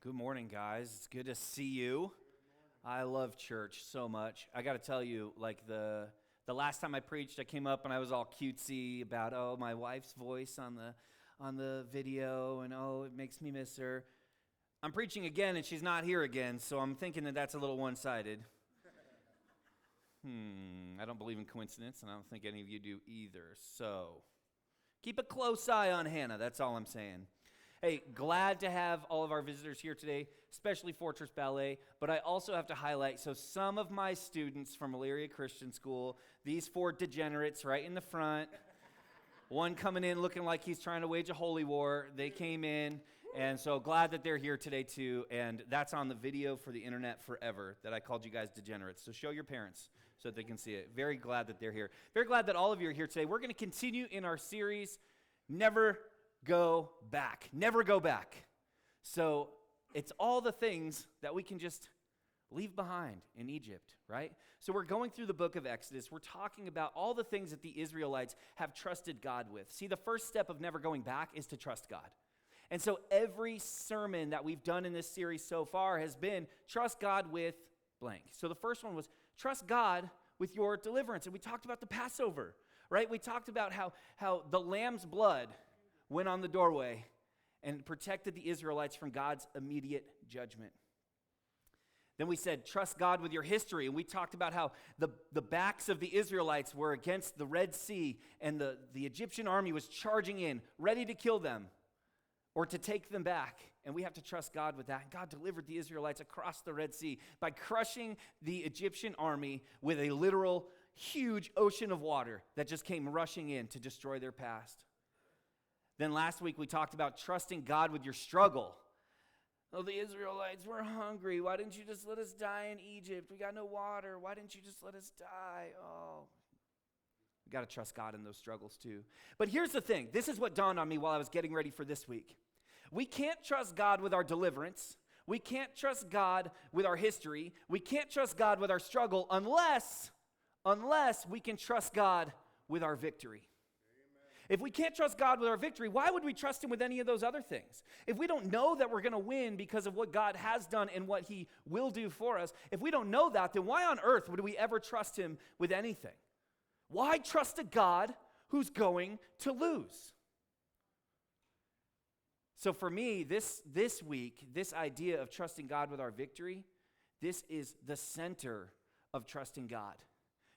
Good morning, guys. It's good to see you. I love church so much. I got to tell you, like the last time I preached, I came up and I was all cutesy about my wife's voice on the video, and it makes me miss her. I'm preaching again, and she's not here again, so I'm thinking that that's a little one-sided. I don't believe in coincidence, and I don't think any of you do either. So keep a close eye on Hannah. That's all I'm saying. Hey, glad to have all of our visitors here today, especially Fortress Ballet, but I also have to highlight, so some of my students from Elyria Christian School, these four degenerates right in the front, one coming in looking like he's trying to wage a holy war, they came in, and so glad that they're here today too, and that's on the video for the internet forever, that I called you guys degenerates, so show your parents so that they can see it. Very glad that they're here. Very glad that all of you are here today. We're going to continue in our series, Never Go Back. Never go back. So it's all the things that we can just leave behind in Egypt, right? So we're going through the book of Exodus. We're talking about all the things that the Israelites have trusted God with. See, the first step of never going back is to trust God. And so every sermon that we've done in this series so far has been trust God with blank. So the first one was trust God with your deliverance. And we talked about the Passover, right? We talked about how the lamb's blood went on the doorway and protected the Israelites from God's immediate judgment. Then we said, trust God with your history. And we talked about how the backs of the Israelites were against the Red Sea, and the Egyptian army was charging in, ready to kill them or to take them back. And we have to trust God with that. And God delivered the Israelites across the Red Sea by crushing the Egyptian army with a literal huge ocean of water that just came rushing in to destroy their past. Then last week we talked about trusting God with your struggle. Oh, the Israelites were hungry. Why didn't you just let us die in Egypt? We got no water. Why didn't you just let us die? Oh, we got to trust God in those struggles too. But here's the thing. This is what dawned on me while I was getting ready for this week. We can't trust God with our deliverance. We can't trust God with our history. We can't trust God with our struggle unless we can trust God with our victory. If we can't trust God with our victory, why would we trust Him with any of those other things? If we don't know that we're going to win because of what God has done and what He will do for us, if we don't know that, then why on earth would we ever trust Him with anything? Why trust a God who's going to lose? So for me, this week, this idea of trusting God with our victory, this is the center of trusting God.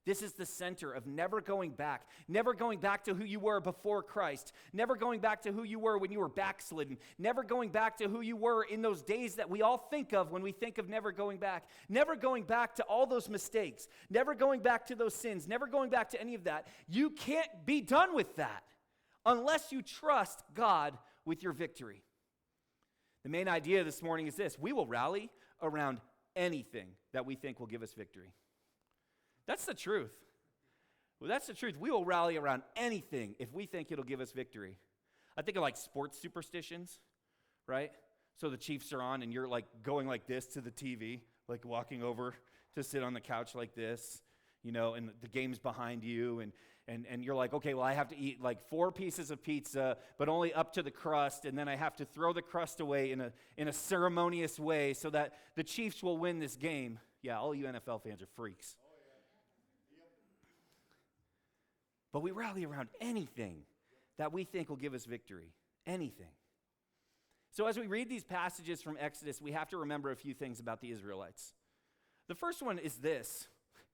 This is the center of never going back to who you were before Christ, never going back to who you were when you were backslidden, never going back to who you were in those days that we all think of when we think of never going back to all those mistakes, never going back to those sins, never going back to any of that. You can't be done with that unless you trust God with your victory. The main idea this morning is this: we will rally around anything that we think will give us victory. That's the truth. Well, that's the truth. We will rally around anything if we think it'll give us victory. I think of like sports superstitions, right? So the Chiefs are on and you're like going like this to the TV, like walking over to sit on the couch like this, and the game's behind you, and you're like, okay, well, I have to eat like 4 pieces of pizza, but only up to the crust, and then I have to throw the crust away in a ceremonious way so that the Chiefs will win this game. Yeah, all you NFL fans are freaks. But we rally around anything that we think will give us victory. Anything. So as we read these passages from Exodus, we have to remember a few things about the Israelites. The first one is this: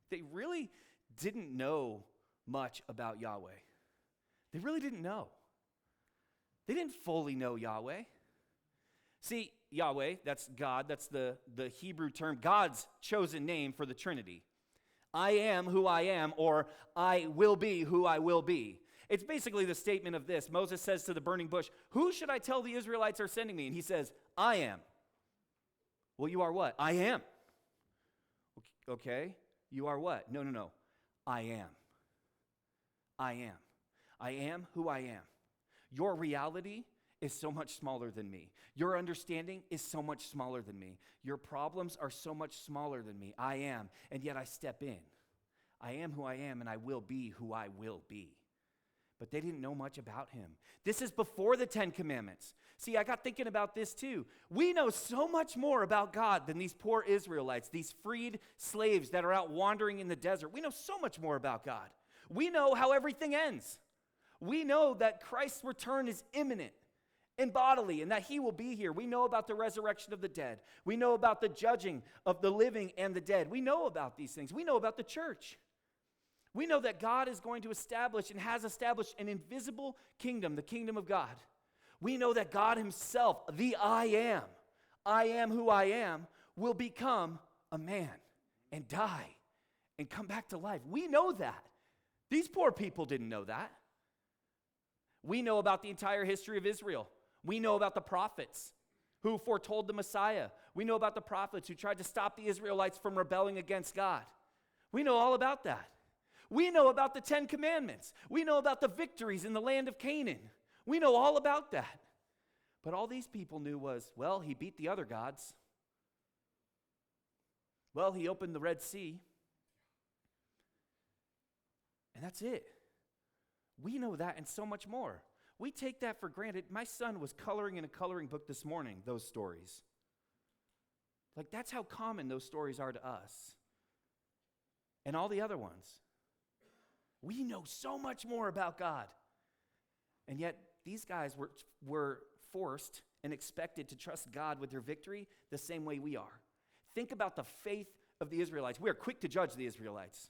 they really didn't know much about Yahweh. They really didn't know. They didn't fully know Yahweh. See, Yahweh, that's God, that's the Hebrew term, God's chosen name for the Trinity. I am who I am, or I will be who I will be. It's basically the statement of this. Moses says to the burning bush, who should I tell the Israelites are sending me? And he says, I am. Well, you are what? I am. Okay, you are what? No. I am. I am. I am who I am. Your reality is so much smaller than me. Your understanding is so much smaller than me. Your problems are so much smaller than me. I am, and yet I step in. I am who I am, and I will be who I will be. but they didn't know much about him. This is before the 10 Commandments. See, I got thinking about this too. We know so much more about God than these poor Israelites, these freed slaves that are out wandering in the desert. We know so much more about God. We know how everything ends. We know that Christ's return is imminent and bodily, and that he will be here. We know about the resurrection of the dead. We know about the judging of the living and the dead. We know about these things. We know about the church. We know that God is going to establish and has established an invisible kingdom, the kingdom of God. We know that God himself, the I am who I am, will become a man and die and come back to life. We know that. These poor people didn't know that. We know about the entire history of Israel. We know about the prophets who foretold the Messiah. We know about the prophets who tried to stop the Israelites from rebelling against God. We know all about that. We know about the 10 Commandments. We know about the victories in the land of Canaan. We know all about that. But all these people knew was, well, he beat the other gods. Well, he opened the Red Sea. And that's it. We know that and so much more. We take that for granted. My son was coloring in a coloring book this morning, those stories. Like, that's how common those stories are to us. And all the other ones. We know so much more about God. And yet, these guys were forced and expected to trust God with their victory the same way we are. Think about the faith of the Israelites. We are quick to judge the Israelites.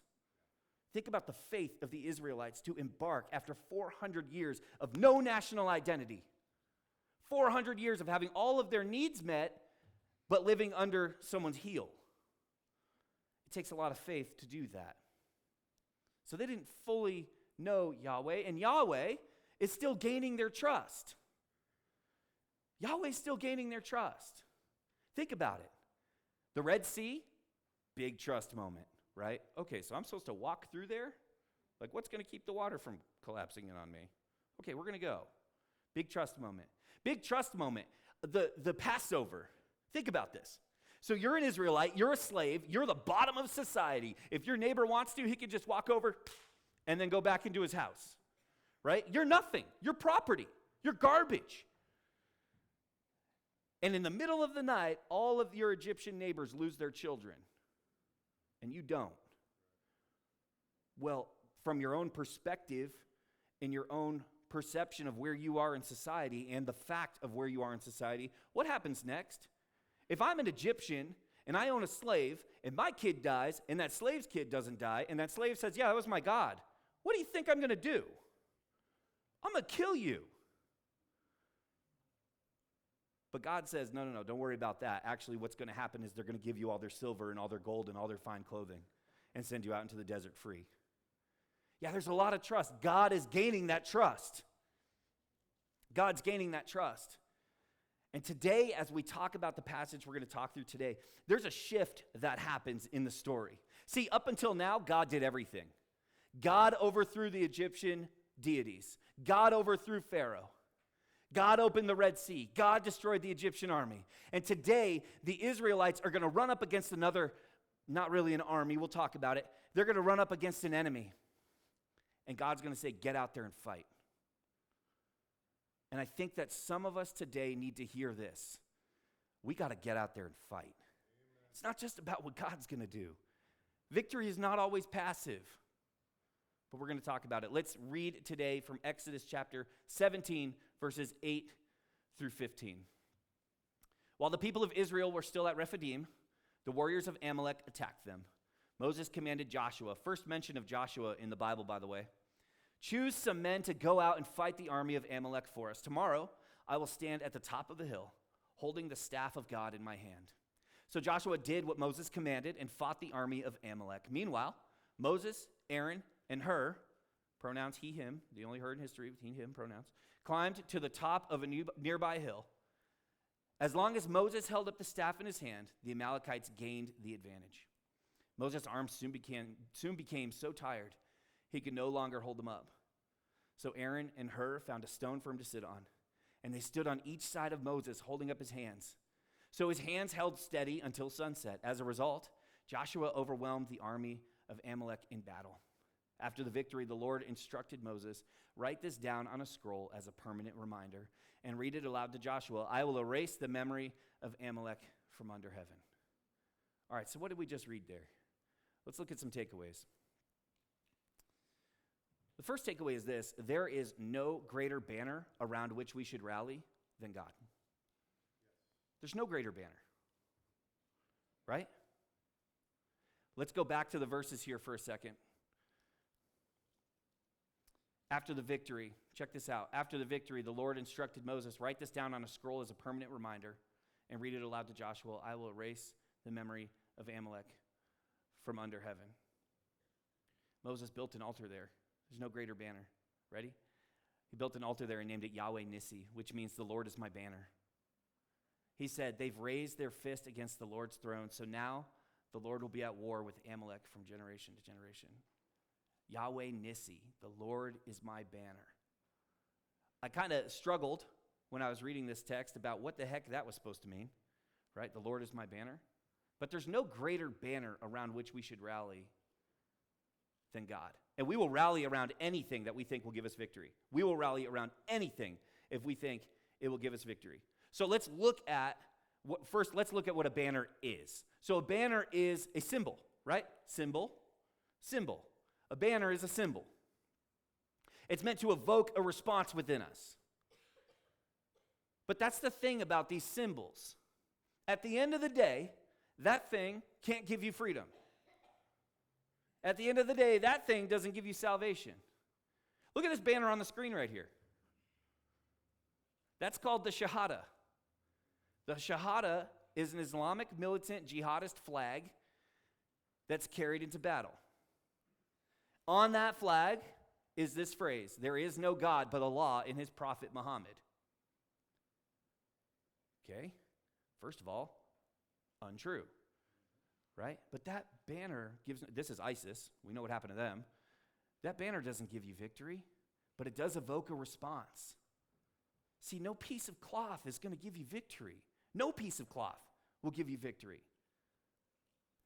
Think about the faith of the Israelites to embark after 400 years of no national identity. 400 years of having all of their needs met, but living under someone's heel. It takes a lot of faith to do that. So they didn't fully know Yahweh, and Yahweh is still gaining their trust. Yahweh's still gaining their trust. Think about it. The Red Sea, big trust moment, right? Okay, so I'm supposed to walk through there? Like, what's going to keep the water from collapsing in on me? Okay, we're going to go. Big trust moment. Big trust moment. The Passover. Think about this. So you're an Israelite, you're a slave, you're the bottom of society. If your neighbor wants to, he could just walk over and then go back into his house, right? You're nothing. You're property. You're garbage. And in the middle of the night, all of your Egyptian neighbors lose their children, and you don't. Well, from your own perspective, in your own perception of where you are in society and the fact of where you are in society, what happens next? If I'm an Egyptian and I own a slave and my kid dies and that slave's kid doesn't die and that slave says, yeah, that was my God, what do you think I'm going to do? I'm going to kill you. But God says, no, don't worry about that. Actually, what's going to happen is they're going to give you all their silver and all their gold and all their fine clothing and send you out into the desert free. Yeah, there's a lot of trust. God is gaining that trust. God's gaining that trust. And today, as we talk about the passage we're going to talk through today, there's a shift that happens in the story. See, up until now, God did everything. God overthrew the Egyptian deities. God overthrew Pharaoh. God opened the Red Sea. God destroyed the Egyptian army. And today, the Israelites are going to run up against another, not really an army, we'll talk about it. They're going to run up against an enemy. And God's going to say, get out there and fight. And I think that some of us today need to hear this. We got to get out there and fight. Amen. It's not just about what God's going to do. Victory is not always passive. But we're going to talk about it. Let's read today from Exodus chapter 17, verses 8 through 15. While the people of Israel were still at Rephidim, the warriors of Amalek attacked them. Moses commanded Joshua, first mention of Joshua in the Bible, by the way, choose some men to go out and fight the army of Amalek for us. Tomorrow, I will stand at the top of the hill, holding the staff of God in my hand. So Joshua did what Moses commanded and fought the army of Amalek. Meanwhile, Moses, Aaron, and Hur, pronouns he, him, the only Hur in history with he, him pronouns, climbed to the top of a nearby hill. As long as Moses held up the staff in his hand, the Amalekites gained the advantage. Moses' arms soon became so tired, he could no longer hold them up. So Aaron and Hur found a stone for him to sit on, and they stood on each side of Moses, holding up his hands. So his hands held steady until sunset. As a result, Joshua overwhelmed the army of Amalek in battle. After the victory, the Lord instructed Moses, write this down on a scroll as a permanent reminder and read it aloud to Joshua. I will erase the memory of Amalek from under heaven. All right, so what did we just read there? Let's look at some takeaways. The first takeaway is this: there is no greater banner around which we should rally than God. There's no greater banner, right? Let's go back to the verses here for a second. After the victory, check this out. After the victory, the Lord instructed Moses, write this down on a scroll as a permanent reminder and read it aloud to Joshua. I will erase the memory of Amalek from under heaven. Moses built an altar there. There's no greater banner. Ready? He built an altar there and named it Yahweh Nissi, which means the Lord is my banner. He said, they've raised their fist against the Lord's throne, so now the Lord will be at war with Amalek from generation to generation. Yahweh Nissi, the Lord is my banner. I kind of struggled when I was reading this text about what the heck that was supposed to mean, right? The Lord is my banner. But there's no greater banner around which we should rally than God. And we will rally around anything that we think will give us victory. We will rally around anything if we think it will give us victory. So let's look at what a banner is. So a banner is a symbol, right? Symbol. A banner is a symbol. It's meant to evoke a response within us. But that's the thing about these symbols. At the end of the day, that thing can't give you freedom. At the end of the day, that thing doesn't give you salvation. Look at this banner on the screen right here. That's called the Shahada. The Shahada is an Islamic militant jihadist flag that's carried into battle. On that flag is this phrase: there is no God but Allah and his prophet Muhammad. Okay, first of all, untrue, right? But that banner this is ISIS, we know what happened to them. That banner doesn't give you victory, but it does evoke a response. See, no piece of cloth is going to give you victory. No piece of cloth will give you victory.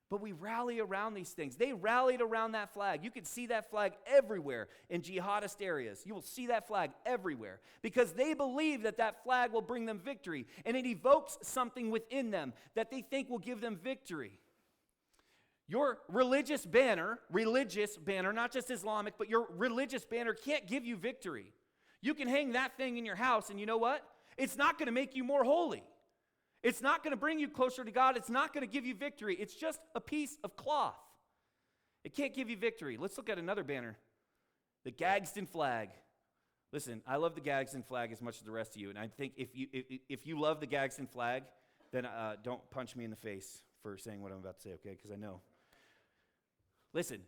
But we rally around these things. They rallied around that flag. You can see that flag everywhere in jihadist areas. You will see that flag everywhere because they believe that that flag will bring them victory, and it evokes something within them that they think will give them victory. Your religious banner, not just Islamic, but your religious banner can't give you victory. You can hang that thing in your house, and you know what? It's not going to make you more holy. It's not going to bring you closer to God. It's not going to give you victory. It's just a piece of cloth. It can't give you victory. Let's look at another banner, the Gadsden flag. Listen, I love the Gadsden flag as much as the rest of you, and I think if you love the Gadsden flag, then don't punch me in the face for saying what I'm about to say, okay? Because I know. Listen,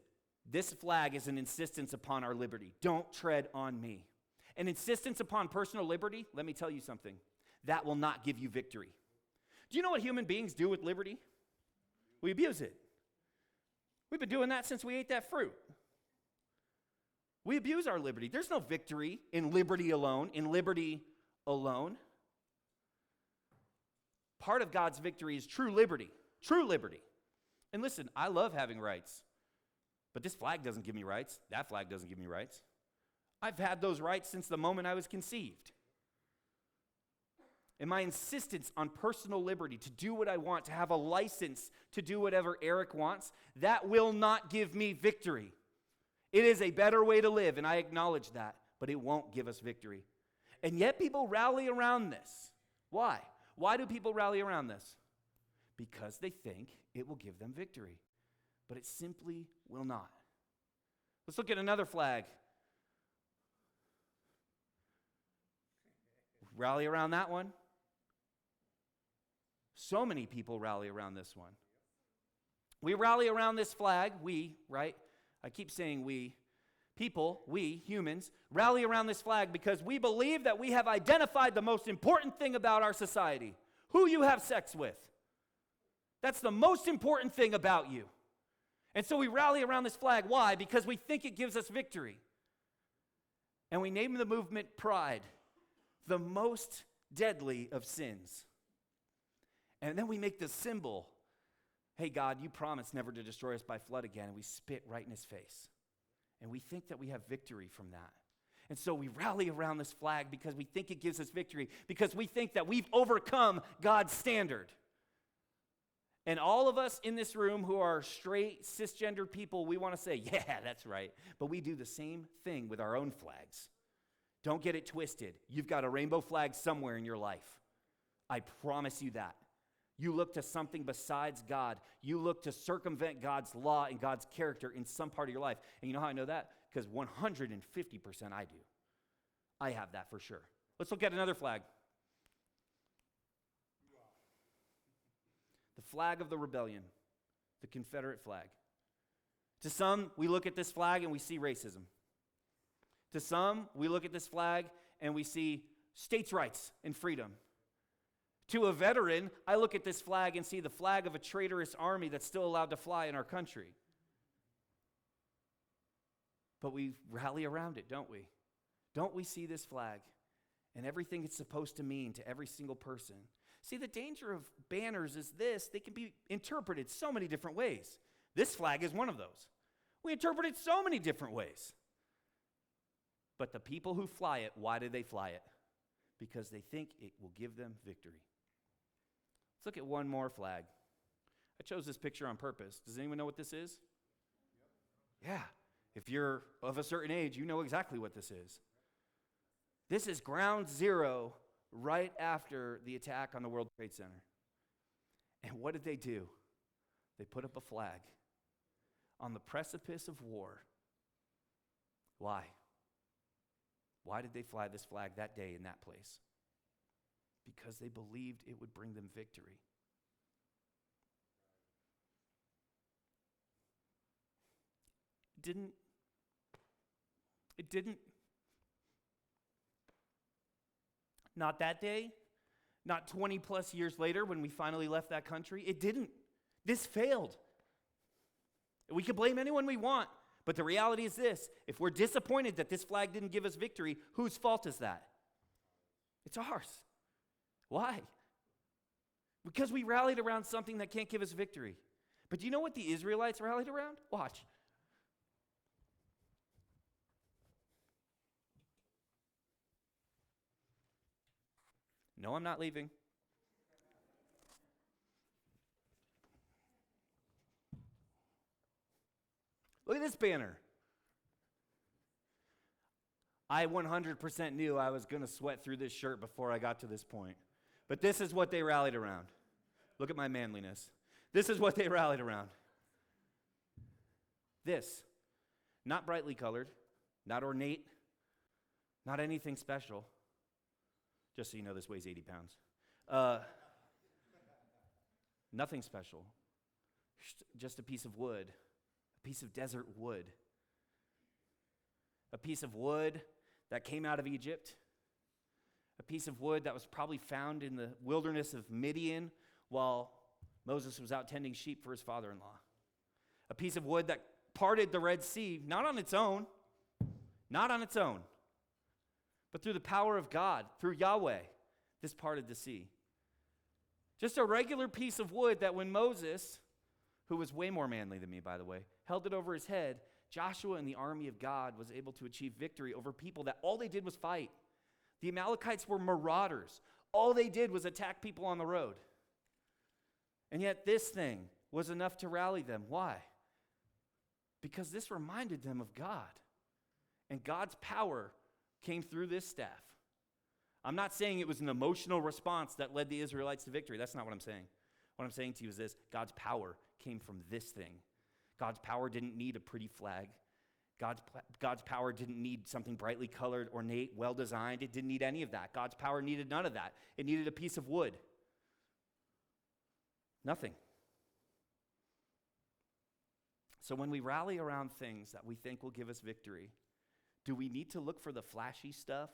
this flag is an insistence upon our liberty. Don't tread on me. An insistence upon personal liberty, let me tell you something, that will not give you victory. Do you know what human beings do with liberty? We abuse it. We've been doing that since we ate that fruit. We abuse our liberty. There's no victory in liberty alone, Part of God's victory is true liberty. And listen, I love having rights, but this flag doesn't give me rights. That flag doesn't give me rights. I've had those rights since the moment I was conceived. And my insistence on personal liberty, to do what I want, to have a license to do whatever Eric wants, that will not give me victory. It is a better way to live, and I acknowledge that, but it won't give us victory. And yet people rally around this. Why? Why do people rally around this? Because they think it will give them victory, but it simply will not. Let's look at another flag. Rally around that one. So many people rally around this one. We rally around this flag, right? I keep saying we. People, we, humans, rally around this flag because we believe that we have identified the most important thing about our society: who you have sex with. That's the most important thing about you. And so we rally around this flag. Why? Because we think it gives us victory. And we name the movement pride, the most deadly of sins. And then we make the symbol, hey God, you promised never to destroy us by flood again, and we spit right in his face. And we think that we have victory from that. And so we rally around this flag because we think it gives us victory, because we think that we've overcome God's standard. And all of us in this room who are straight, cisgender people, we want to say, yeah, that's right. But we do the same thing with our own flags. Don't get it twisted. You've got a rainbow flag somewhere in your life. I promise you that. You look to something besides God. You look to circumvent God's law and God's character in some part of your life. And you know how I know that? Because 150% I do. I have that for sure. Let's look at another flag. The flag of the rebellion, the Confederate flag. To some, we look at this flag and we see racism. To some, we look at this flag and we see states' rights and freedom. To a veteran, I look at this flag and see the flag of a traitorous army that's still allowed to fly in our country. But we rally around it, don't we? Don't we see this flag and everything it's supposed to mean to every single person? See, the danger of banners is this: they can be interpreted so many different ways. This flag is one of those. We interpret it so many different ways. But the people who fly it, why do they fly it? Because they think it will give them victory. Let's look at one more flag. I chose this picture on purpose. Does anyone know what this is? Yeah. If you're of a certain age, you know exactly what this is. This is ground zero right after the attack on the World Trade Center. And what did they do? They put up a flag on the precipice of war. Why? Why did they fly this flag that day in that place? Because they believed it would bring them victory. It didn't. Not that day, not 20 plus years later when we finally left that country. It didn't. This failed. We can blame anyone we want, but the reality is this: if we're disappointed that this flag didn't give us victory, whose fault is that? It's ours. Why? Because we rallied around something that can't give us victory. But do you know what the Israelites rallied around? Watch. No, I'm not leaving. Look at this banner. I 100% knew I was going to sweat through this shirt before I got to this point. But this is what they rallied around. Look at my manliness. This is what they rallied around. This. Not brightly colored, not ornate, not anything special. Just so you know, this weighs 80 pounds. Nothing special. Just a piece of wood, a piece of desert wood. A piece of wood that came out of Egypt. A piece of wood that was probably found in the wilderness of Midian while Moses was out tending sheep for his father-in-law. A piece of wood that parted the Red Sea, not on its own, but through the power of God, through Yahweh, this parted the sea. Just a regular piece of wood that when Moses, who was way more manly than me, by the way, held it over his head, Joshua and the army of God was able to achieve victory over people that all they did was fight. The Amalekites were marauders. All they did was attack people on the road. And yet this thing was enough to rally them. Why? Because this reminded them of God. And God's power came through this staff. I'm not saying it was an emotional response that led the Israelites to victory. That's not what I'm saying. What I'm saying to you is this: God's power came from this thing. God's power didn't need a pretty flag. God's power didn't need something brightly colored, ornate, well-designed. It didn't need any of that. God's power needed none of that. It needed a piece of wood. Nothing. So when we rally around things that we think will give us victory, do we need to look for the flashy stuff?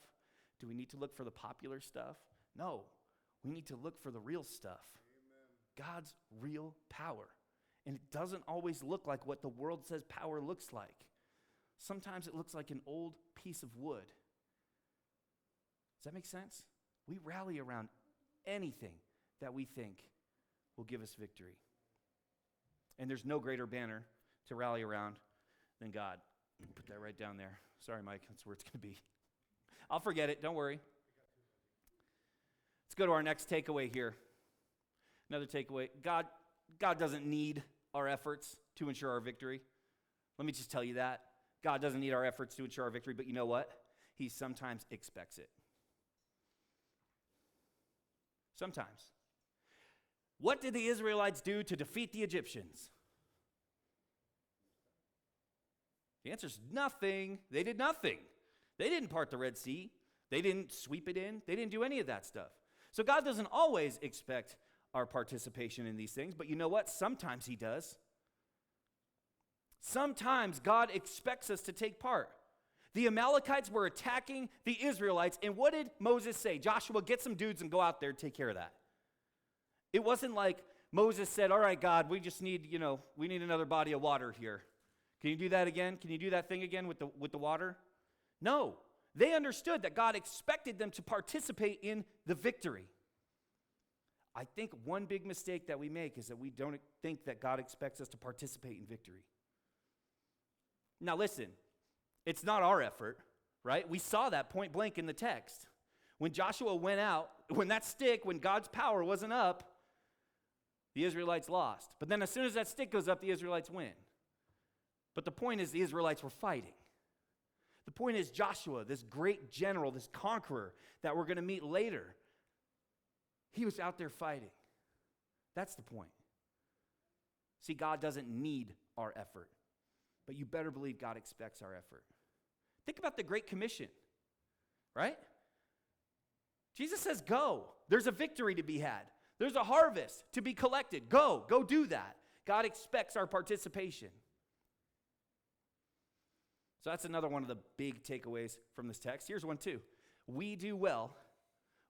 Do we need to look for the popular stuff? No. We need to look for the real stuff. Amen. God's real power. And it doesn't always look like what the world says power looks like. Sometimes it looks like an old piece of wood. Does that make sense? We rally around anything that we think will give us victory. And there's no greater banner to rally around than God. Put that right down there. Sorry, Mike, that's where it's going to be. I'll forget it, don't worry. Let's go to our next takeaway here. Another takeaway. God doesn't need our efforts to ensure our victory. Let me just tell you that. God doesn't need our efforts to ensure our victory, but you know what? He sometimes expects it. Sometimes. What did the Israelites do to defeat the Egyptians? The answer is nothing. They did nothing. They didn't part the Red Sea. They didn't sweep it in. They didn't do any of that stuff. So God doesn't always expect our participation in these things, but you know what? Sometimes he does. Sometimes God expects us to take part. The Amalekites were attacking the Israelites, and what did Moses say? Joshua, get some dudes and go out there and take care of that. It wasn't like Moses said, all right, God, we just need, we need another body of water here. Can you do that again? Can you do that thing again with the water? No. They understood that God expected them to participate in the victory. I think one big mistake that we make is that we don't think that God expects us to participate in victory. Now listen, it's not our effort, right? We saw that point blank in the text. When Joshua went out, when God's power wasn't up, the Israelites lost. But then as soon as that stick goes up, the Israelites win. But the point is the Israelites were fighting. The point is Joshua, this great general, this conqueror that we're going to meet later, he was out there fighting. That's the point. See, God doesn't need our effort, but you better believe God expects our effort. Think about the Great Commission, right? Jesus says, go. There's a victory to be had. There's a harvest to be collected. Go do that. God expects our participation. So that's another one of the big takeaways from this text. Here's one too. We do well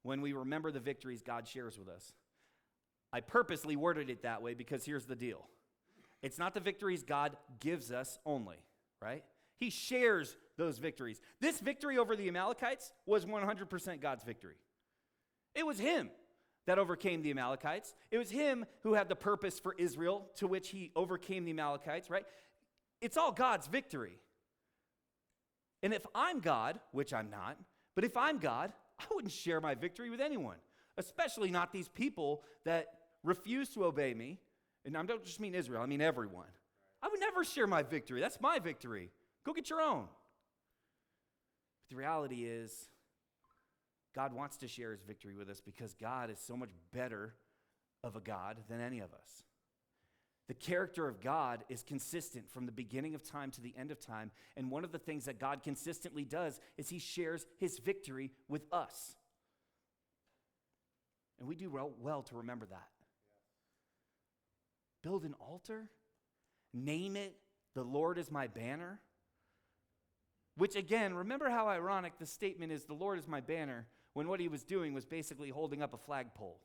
when we remember the victories God shares with us. I purposely worded it that way because here's the deal. It's not the victories God gives us only, right? He shares those victories. This victory over the Amalekites was 100% God's victory. It was him that overcame the Amalekites. It was him who had the purpose for Israel to which he overcame the Amalekites, right? It's all God's victory. And if I'm God, which I'm not, but if I'm God, I wouldn't share my victory with anyone, especially not these people that refuse to obey me. And I don't just mean Israel, I mean everyone. I would never share my victory. That's my victory. Go get your own. But the reality is, God wants to share his victory with us because God is so much better of a God than any of us. The character of God is consistent from the beginning of time to the end of time. And one of the things that God consistently does is he shares his victory with us. And we do well to remember that. Build an altar. Name it, the Lord is my banner. Which again, remember how ironic the statement is, the Lord is my banner, when what he was doing was basically holding up a flagpole.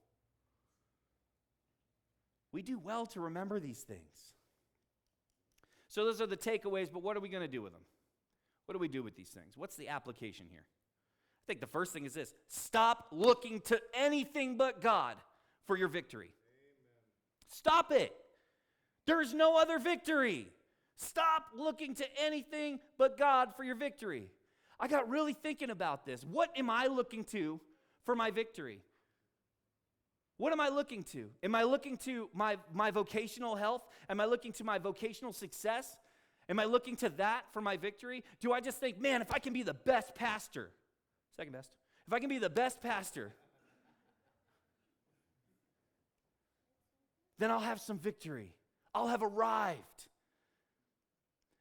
We do well to remember these things. So those are the takeaways, but what are we going to do with them? What do we do with these things? What's the application here? I think the first thing is this: stop looking to anything but God for your victory. Amen. Stop it. There is no other victory. Stop looking to anything but God for your victory. I got really thinking about this. What am I looking to for my victory? What am I looking to? Am I looking to my vocational health? Am I looking to my vocational success? Am I looking to that for my victory? Do I just think, man, if I can be the best pastor, second best, if I can be the best pastor, then I'll have some victory. I'll have arrived.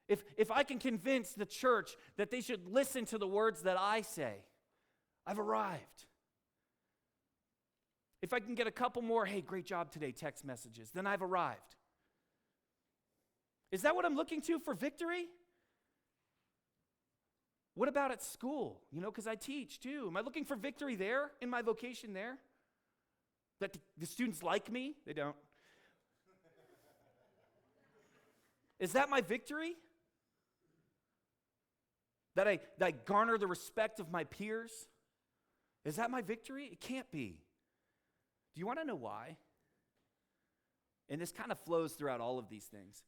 If I can convince the church that they should listen to the words that I say, I've arrived. If I can get a couple more, hey, great job today, text messages, then I've arrived. Is that what I'm looking to for victory? What about at school? Because I teach too. Am I looking for victory there, in my vocation there? That the students like me? They don't. Is that my victory? That I garner the respect of my peers? Is that my victory? It can't be. Do you want to know why? And this kind of flows throughout all of these things.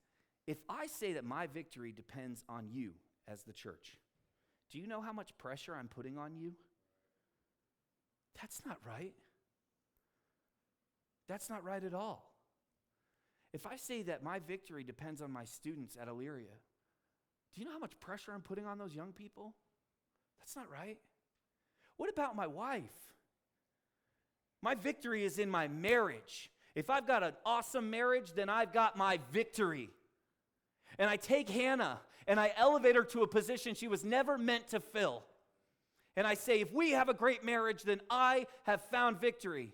If I say that my victory depends on you as the church. Do you know how much pressure I'm putting on you? That's not right. That's not right at all. If I say that my victory depends on my students at Illyria, do you know how much pressure I'm putting on those young people? That's not right. What about my wife? My victory is in my marriage. If I've got an awesome marriage, then I've got my victory. And I take Hannah and I elevate her to a position she was never meant to fill. And I say, if we have a great marriage, then I have found victory.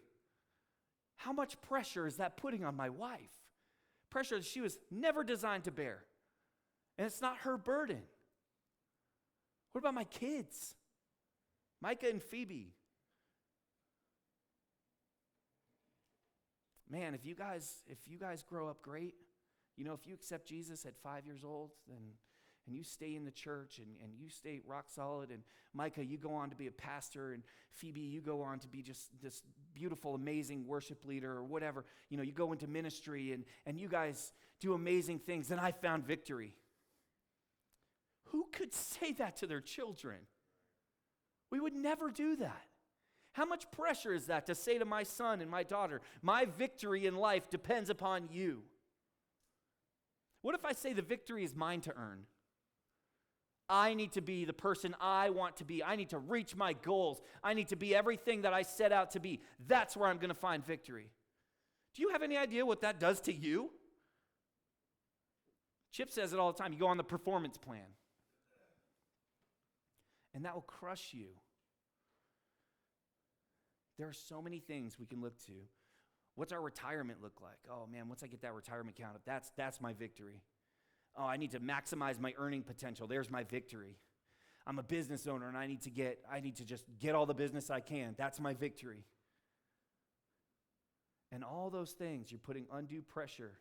How much pressure is that putting on my wife? Pressure that she was never designed to bear. And it's not her burden. What about my kids? Micah and Phoebe. Man, if you guys grow up great, if you accept Jesus at 5 years old, and you stay in the church and you stay rock solid, and Micah, you go on to be a pastor, and Phoebe, you go on to be just this beautiful, amazing worship leader or whatever. You go into ministry and you guys do amazing things, then I found victory. Who could say that to their children? We would never do that. How much pressure is that to say to my son and my daughter, my victory in life depends upon you? What if I say the victory is mine to earn? I need to be the person I want to be. I need to reach my goals. I need to be everything that I set out to be. That's where I'm going to find victory. Do you have any idea what that does to you? Chip says it all the time. You go on the performance plan. And that will crush you. There are so many things we can look to. What's our retirement look like? Oh man, once I get that retirement count up, that's my victory. Oh, I need to maximize my earning potential. There's my victory. I'm a business owner and I need to just get all the business I can. That's my victory. And all those things, you're putting undue pressure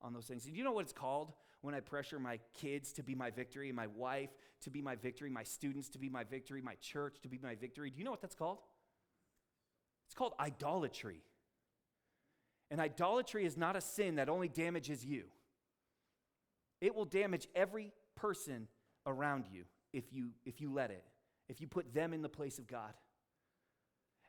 on those things. And do you know what it's called when I pressure my kids to be my victory, my wife to be my victory, my students to be my victory, my church to be my victory? Do you know what that's called? It's called idolatry. And idolatry is not a sin that only damages you. It will damage every person around you if you let it, if you put them in the place of God.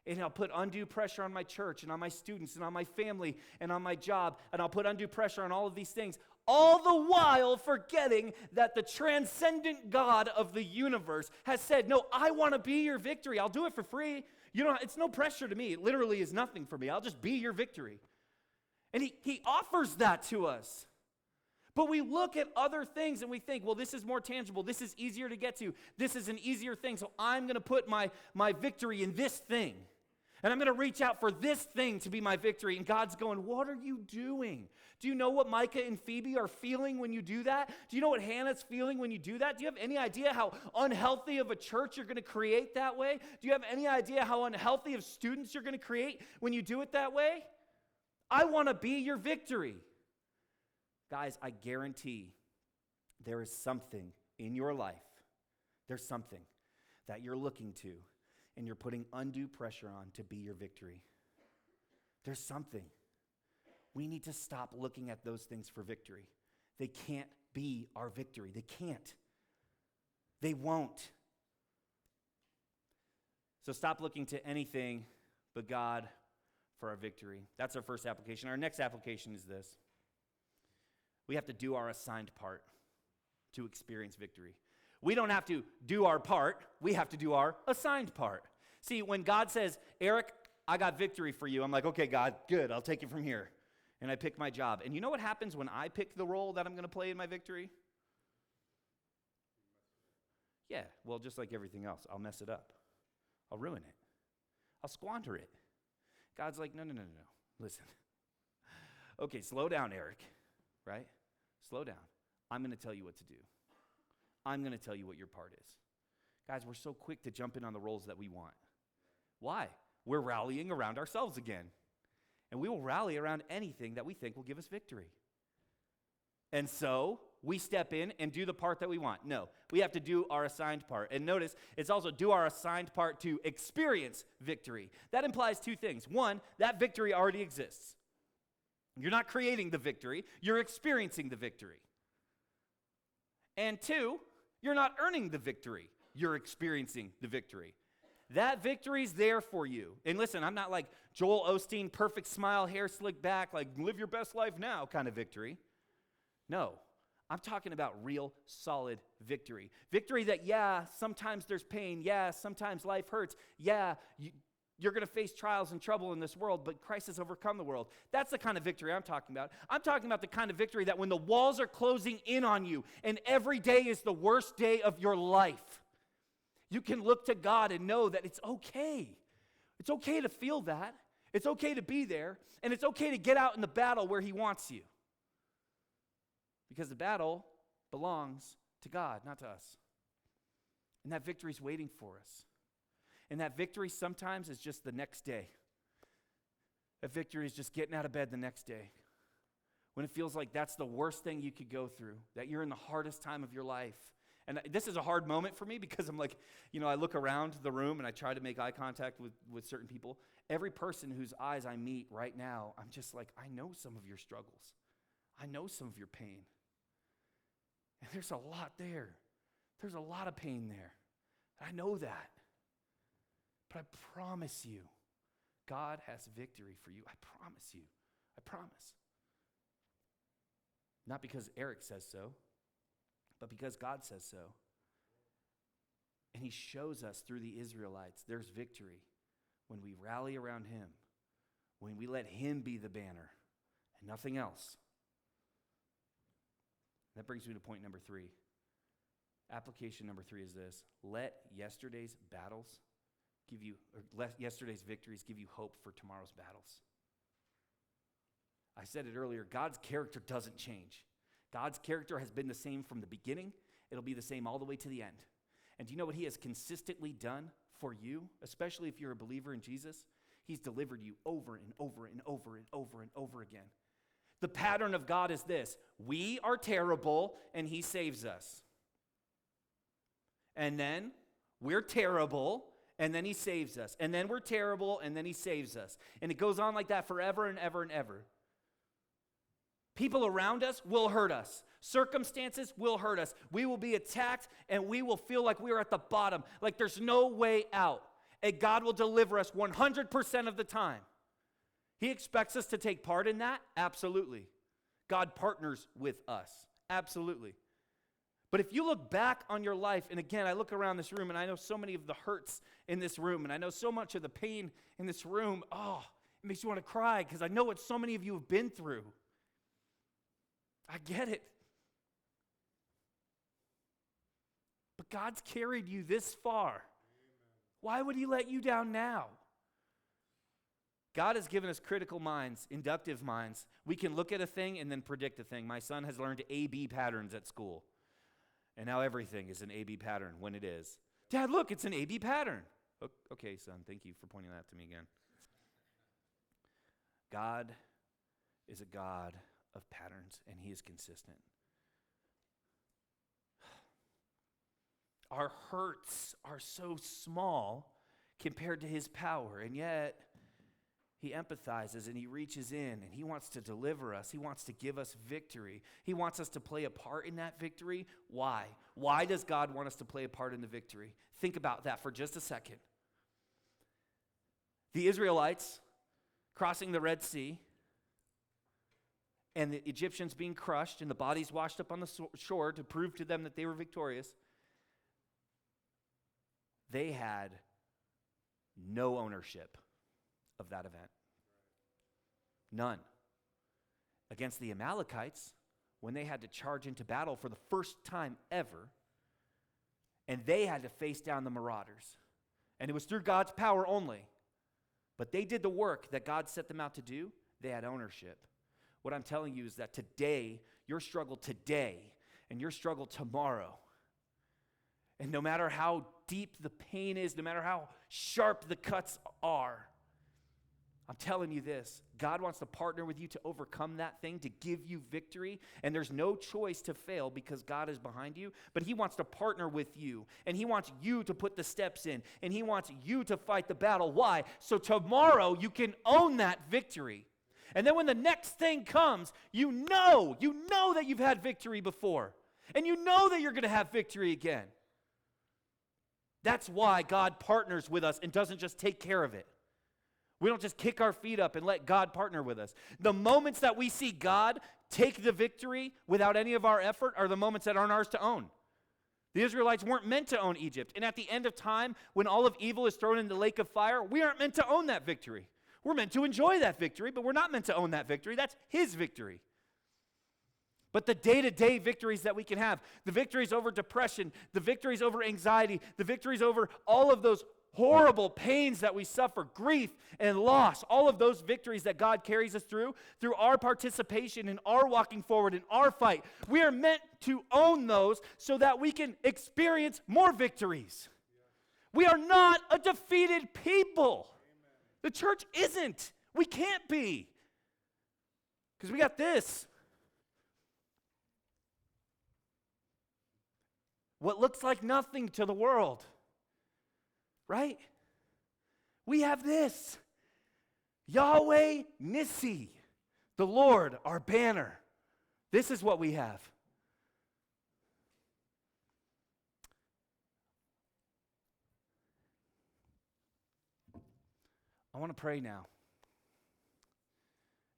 And I'll put undue pressure on my church and on my students and on my family and on my job, and I'll put undue pressure on all of these things, all the while forgetting that the transcendent God of the universe has said, no, I want to be your victory. I'll do it for free. It's no pressure to me. It literally is nothing for me. I'll just be your victory. And he offers that to us. But we look at other things and we think, well, this is more tangible. This is easier to get to. This is an easier thing. So I'm going to put my victory in this thing. And I'm going to reach out for this thing to be my victory. And God's going, what are you doing? Do you know what Micah and Phoebe are feeling when you do that? Do you know what Hannah's feeling when you do that? Do you have any idea how unhealthy of a church you're going to create that way? Do you have any idea how unhealthy of students you're going to create when you do it that way? I want to be your victory. Guys, I guarantee there is something in your life, there's something that you're looking to and you're putting undue pressure on to be your victory. There's something. We need to stop looking at those things for victory. They can't be our victory. They can't. They won't. So stop looking to anything but God for our victory. That's our first application. Our next application is this. We have to do our assigned part to experience victory. We don't have to do our part. We have to do our assigned part. See, when God says, Eric, I got victory for you, I'm like, okay, God, good, I'll take it from here. And I pick my job. And you know what happens when I pick the role that I'm going to play in my victory? Yeah, well, just like everything else, I'll mess it up. I'll ruin it. I'll squander it. God's like, no. Listen. Okay, slow down, Eric, right? Slow down. I'm going to tell you what to do. I'm going to tell you what your part is. Guys, we're so quick to jump in on the roles that we want. Why? We're rallying around ourselves again. And we will rally around anything that we think will give us victory. And so we step in and do the part that we want. No, we have to do our assigned part. And notice, it's also do our assigned part to experience victory. That implies two things. One, that victory already exists. You're not creating the victory, you're experiencing the victory. And two, You're not earning the victory. You're experiencing the victory. That victory's there for you. And listen, I'm not like Joel Osteen, perfect smile, hair slicked back, like live your best life now kind of victory. No, I'm talking about real, solid victory. Victory that, yeah, sometimes there's pain. Yeah, sometimes life hurts. Yeah, you're going to face trials and trouble in this world, but Christ has overcome the world. That's the kind of victory I'm talking about. I'm talking about the kind of victory that when the walls are closing in on you and every day is the worst day of your life, you can look to God and know that it's okay. It's okay to feel that. It's okay to be there. And it's okay to get out in the battle where He wants you. Because the battle belongs to God, not to us. And that victory is waiting for us. And that victory sometimes is just the next day. That victory is just getting out of bed the next day. When it feels like that's the worst thing you could go through, that you're in the hardest time of your life. And this is a hard moment for me because I'm like, I look around the room and I try to make eye contact with certain people. Every person whose eyes I meet right now, I'm just like, I know some of your struggles. I know some of your pain. And there's a lot there. There's a lot of pain there. I know that. But I promise you, God has victory for you. I promise you. I promise. Not because Eric says so, but because God says so. And He shows us through the Israelites there's victory when we rally around Him, when we let Him be the banner and nothing else. That brings me to point number 3. Application number 3 is this: let yesterday's yesterday's victories give you hope for tomorrow's battles. I said it earlier, God's character doesn't change. God's character has been the same from the beginning. It'll be the same all the way to the end. And do you know what He has consistently done for you, especially if you're a believer in Jesus? He's delivered you over and over and over and over and over again. The pattern of God is this: we are terrible and He saves us. And then we're terrible and then He saves us. And then we're terrible and then He saves us. And it goes on like that forever and ever and ever. People around us will hurt us. Circumstances will hurt us. We will be attacked and we will feel like we're at the bottom, like there's no way out. And God will deliver us 100% of the time. He expects us to take part in that? Absolutely. God partners with us. Absolutely. But if you look back on your life, and again, I look around this room and I know so many of the hurts in this room, and I know so much of the pain in this room, it makes you want to cry because I know what so many of you have been through. I get it. But God's carried you this far. Amen. Why would He let you down now? God has given us critical minds, inductive minds. We can look at a thing and then predict a thing. My son has learned A-B patterns at school. And now everything is an A-B pattern when it is. Dad, look, it's an A-B pattern. Okay, son, thank you for pointing that to me again. God is a God of patterns, and He is consistent. Our hurts are so small compared to His power, and yet He empathizes and He reaches in and He wants to deliver us. He wants to give us victory. He wants us to play a part in that victory. Why? Why does God want us to play a part in the victory? Think about that for just a second. The Israelites crossing the Red Sea and the Egyptians being crushed and the bodies washed up on the shore to prove to them that they were victorious. They had no ownership of that event. None. Against the Amalekites, when they had to charge into battle for the first time ever, and they had to face down the marauders. And it was through God's power only. But they did the work that God set them out to do. They had ownership. What I'm telling you is that today, your struggle today and your struggle tomorrow, and no matter how deep the pain is, no matter how sharp the cuts are, I'm telling you this, God wants to partner with you to overcome that thing, to give you victory, and there's no choice to fail because God is behind you, but He wants to partner with you, and He wants you to put the steps in, and He wants you to fight the battle. Why? So tomorrow you can own that victory. And then when the next thing comes, you know that you've had victory before. And you know that you're going to have victory again. That's why God partners with us and doesn't just take care of it. We don't just kick our feet up and let God partner with us. The moments that we see God take the victory without any of our effort are the moments that aren't ours to own. The Israelites weren't meant to own Egypt. And at the end of time, when all of evil is thrown in the lake of fire, we aren't meant to own that victory. We're meant to enjoy that victory, but we're not meant to own that victory. That's his victory. But the day-to-day victories that we can have, the victories over depression, the victories over anxiety, the victories over all of those horrible pains that we suffer, grief and loss, all of those victories that God carries us through our participation in our walking forward, in our fight, we are meant to own those so that we can experience more victories. We are not a defeated people. The church isn't. We can't be. Because we got this. What looks like nothing to the world. Right? We have this. Yahweh Nissi, the Lord, our banner. This is what we have. I want to pray now.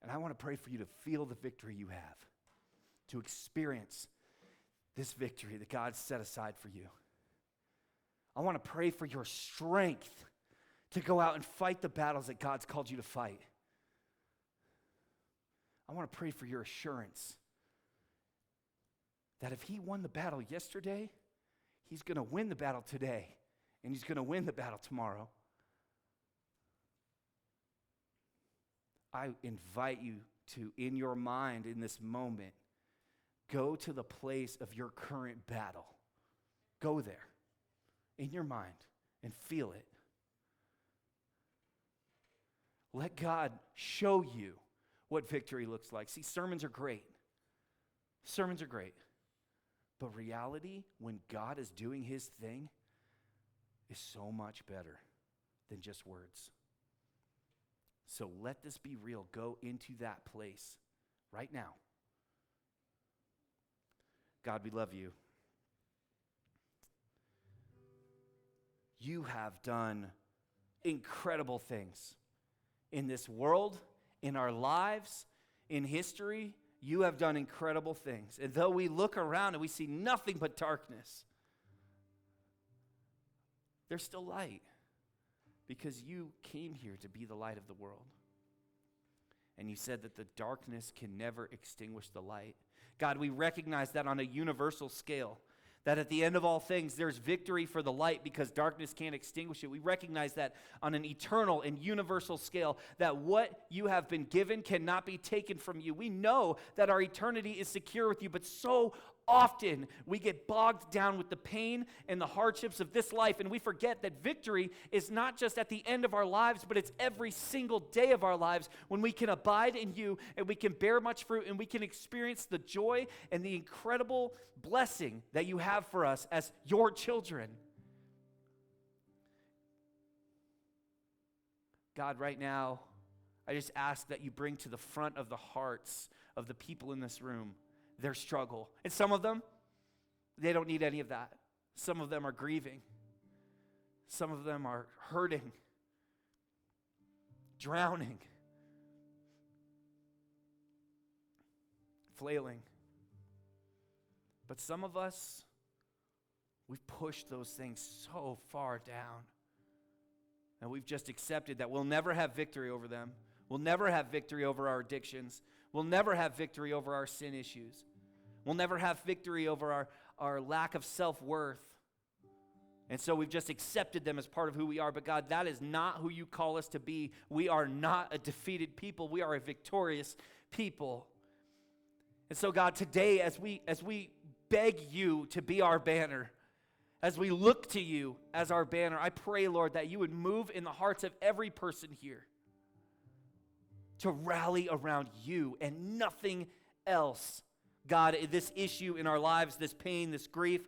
And I want to pray for you to feel the victory you have, to experience this victory that God set aside for you. I want to pray for your strength to go out and fight the battles that God's called you to fight. I want to pray for your assurance that if he won the battle yesterday, he's going to win the battle today, and he's going to win the battle tomorrow. I invite you to, in your mind, in this moment, go to the place of your current battle. Go there. In your mind, and feel it. Let God show you what victory looks like. See, sermons are great. Sermons are great. But reality, when God is doing his thing, is so much better than just words. So let this be real. Go into that place right now. God, we love you. You have done incredible things in this world, in our lives, in history. You have done incredible things. And though we look around and we see nothing but darkness, there's still light because you came here to be the light of the world. And you said that the darkness can never extinguish the light. God, we recognize that on a universal scale. That at the end of all things, there's victory for the light because darkness can't extinguish it. We recognize that on an eternal and universal scale, that what you have been given cannot be taken from you. We know that our eternity is secure with you, but so often we get bogged down with the pain and the hardships of this life, and we forget that victory is not just at the end of our lives, but it's every single day of our lives when we can abide in you and we can bear much fruit and we can experience the joy and the incredible blessing that you have for us as your children. God, right now, I just ask that you bring to the front of the hearts of the people in this room their struggle. And some of them, they don't need any of that. Some of them are grieving. Some of them are hurting, drowning, flailing. But some of us, we've pushed those things so far down. And we've just accepted that we'll never have victory over them. We'll never have victory over our addictions. We'll never have victory over our sin issues. We'll never have victory over our lack of self-worth. And so we've just accepted them as part of who we are. But God, that is not who you call us to be. We are not a defeated people. We are a victorious people. And so God, today as we beg you to be our banner, as we look to you as our banner, I pray, Lord, that you would move in the hearts of every person here to rally around you and nothing else. God, this issue in our lives, this pain, this grief,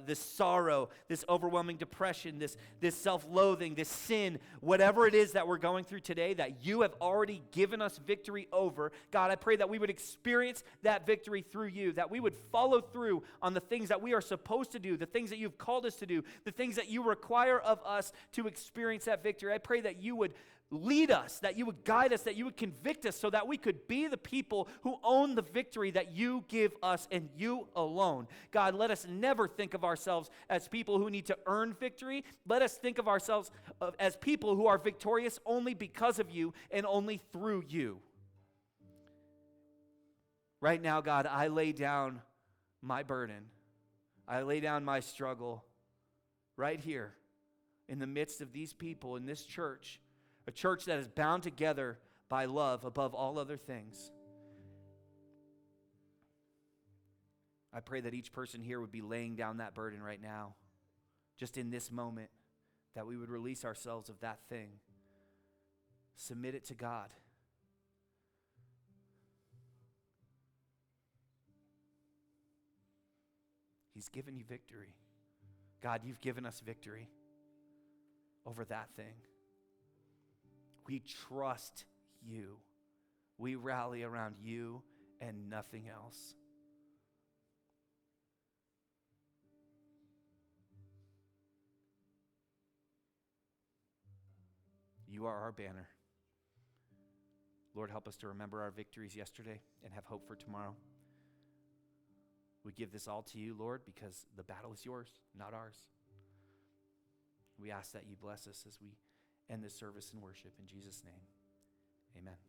this sorrow, this overwhelming depression, this self-loathing, this sin, whatever it is that we're going through today that you have already given us victory over, God, I pray that we would experience that victory through you, that we would follow through on the things that we are supposed to do, the things that you've called us to do, the things that you require of us to experience that victory. I pray that you would lead us, that you would guide us, that you would convict us so that we could be the people who own the victory that you give us and you alone. God, let us never think of ourselves as people who need to earn victory. Let us think of ourselves as people who are victorious only because of you and only through you. Right now, God, I lay down my burden. I lay down my struggle right here in the midst of these people in this church. A church that is bound together by love above all other things. I pray that each person here would be laying down that burden right now, just in this moment, that we would release ourselves of that thing. Submit it to God. He's given you victory. God, you've given us victory over that thing. We trust you. We rally around you and nothing else. You are our banner. Lord, help us to remember our victories yesterday and have hope for tomorrow. We give this all to you, Lord, because the battle is yours, not ours. We ask that you bless us as we end this service in worship. In Jesus' name, amen.